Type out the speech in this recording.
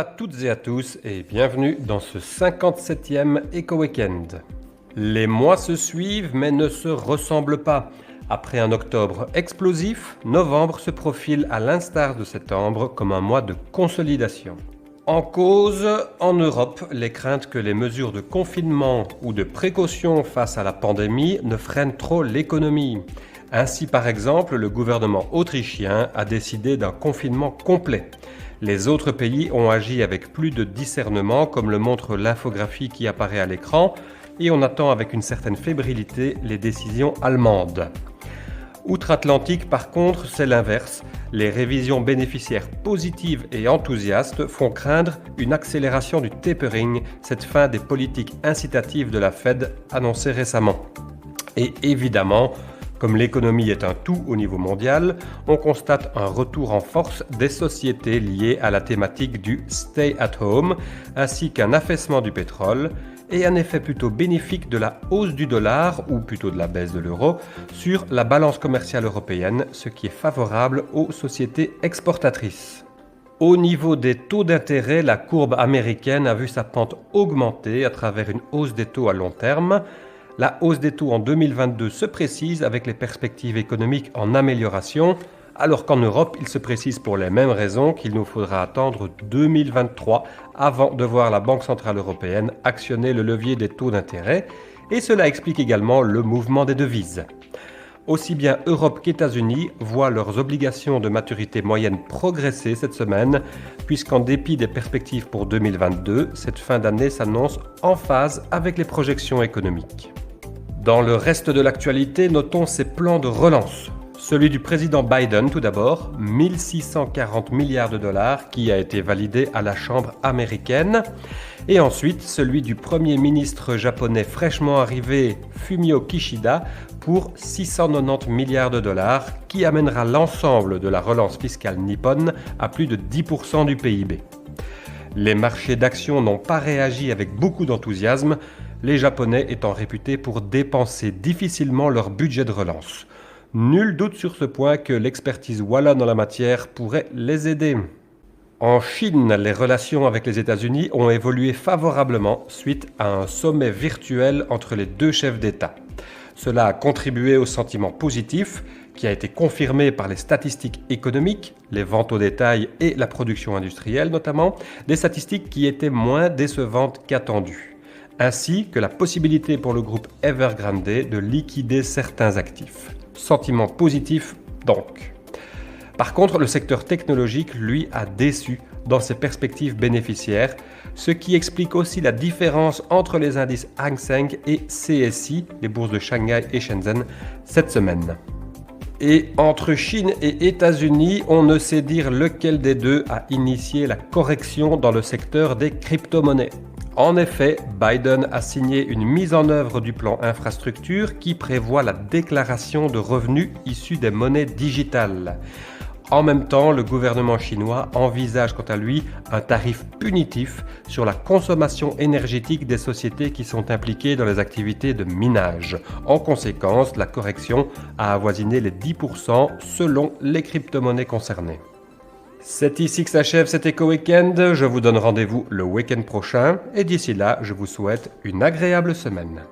à toutes et à tous et bienvenue dans ce 57e Éco-Weekend. Les mois se suivent mais ne se ressemblent pas. Après un octobre explosif, novembre se profile à l'instar de septembre comme un mois de consolidation. En cause, en Europe, les craintes que les mesures de confinement ou de précaution face à la pandémie ne freinent trop l'économie. Ainsi, par exemple, le gouvernement autrichien a décidé d'un confinement complet. Les autres pays ont agi avec plus de discernement, comme le montre l'infographie qui apparaît à l'écran, et on attend avec une certaine fébrilité les décisions allemandes. Outre-Atlantique, par contre, c'est l'inverse. Les révisions bénéficiaires positives et enthousiastes font craindre une accélération du tapering, cette fin des politiques incitatives de la Fed annoncée récemment. Et évidemment, comme l'économie est un tout au niveau mondial, on constate un retour en force des sociétés liées à la thématique du stay at home, ainsi qu'un affaissement du pétrole et un effet plutôt bénéfique de la hausse du dollar, ou plutôt de la baisse de l'euro, sur la balance commerciale européenne, ce qui est favorable aux sociétés exportatrices. Au niveau des taux d'intérêt, la courbe américaine a vu sa pente augmenter à travers une hausse des taux à long terme. La hausse des taux en 2022 se précise avec les perspectives économiques en amélioration, alors qu'en Europe, il se précise pour les mêmes raisons qu'il nous faudra attendre 2023 avant de voir la Banque centrale européenne actionner le levier des taux d'intérêt, et cela explique également le mouvement des devises. Aussi bien Europe qu'États-Unis voient leurs obligations de maturité moyenne progresser cette semaine, puisqu'en dépit des perspectives pour 2022, cette fin d'année s'annonce en phase avec les projections économiques. Dans le reste de l'actualité, notons ces plans de relance. Celui du président Biden tout d'abord, 1640 milliards de dollars qui a été validé à la Chambre américaine. Et ensuite celui du Premier ministre japonais fraîchement arrivé Fumio Kishida pour 690 milliards de dollars qui amènera l'ensemble de la relance fiscale nippone à plus de 10% du PIB. Les marchés d'actions n'ont pas réagi avec beaucoup d'enthousiasme, les Japonais étant réputés pour dépenser difficilement leur budget de relance. Nul doute sur ce point que l'expertise wallonne en la matière pourrait les aider. En Chine, les relations avec les États-Unis ont évolué favorablement suite à un sommet virtuel entre les deux chefs d'État. Cela a contribué au sentiment positif qui a été confirmé par les statistiques économiques, les ventes au détail et la production industrielle notamment, des statistiques qui étaient moins décevantes qu'attendues, ainsi que la possibilité pour le groupe Evergrande de liquider certains actifs. Sentiment positif donc. Par contre, le secteur technologique, lui, a déçu dans ses perspectives bénéficiaires, ce qui explique aussi la différence entre les indices Hang Seng et CSI, les bourses de Shanghai et Shenzhen, cette semaine. Et entre Chine et États-Unis, on ne sait dire lequel des deux a initié la correction dans le secteur des crypto-monnaies. En effet, Biden a signé une mise en œuvre du plan infrastructure qui prévoit la déclaration de revenus issus des monnaies digitales. En même temps, le gouvernement chinois envisage quant à lui un tarif punitif sur la consommation énergétique des sociétés qui sont impliquées dans les activités de minage. En conséquence, la correction a avoisiné les 10% selon les crypto-monnaies concernées. C'est ici que s'achève cet Éco-Weekend. Je vous donne rendez-vous le week-end prochain et d'ici là, je vous souhaite une agréable semaine.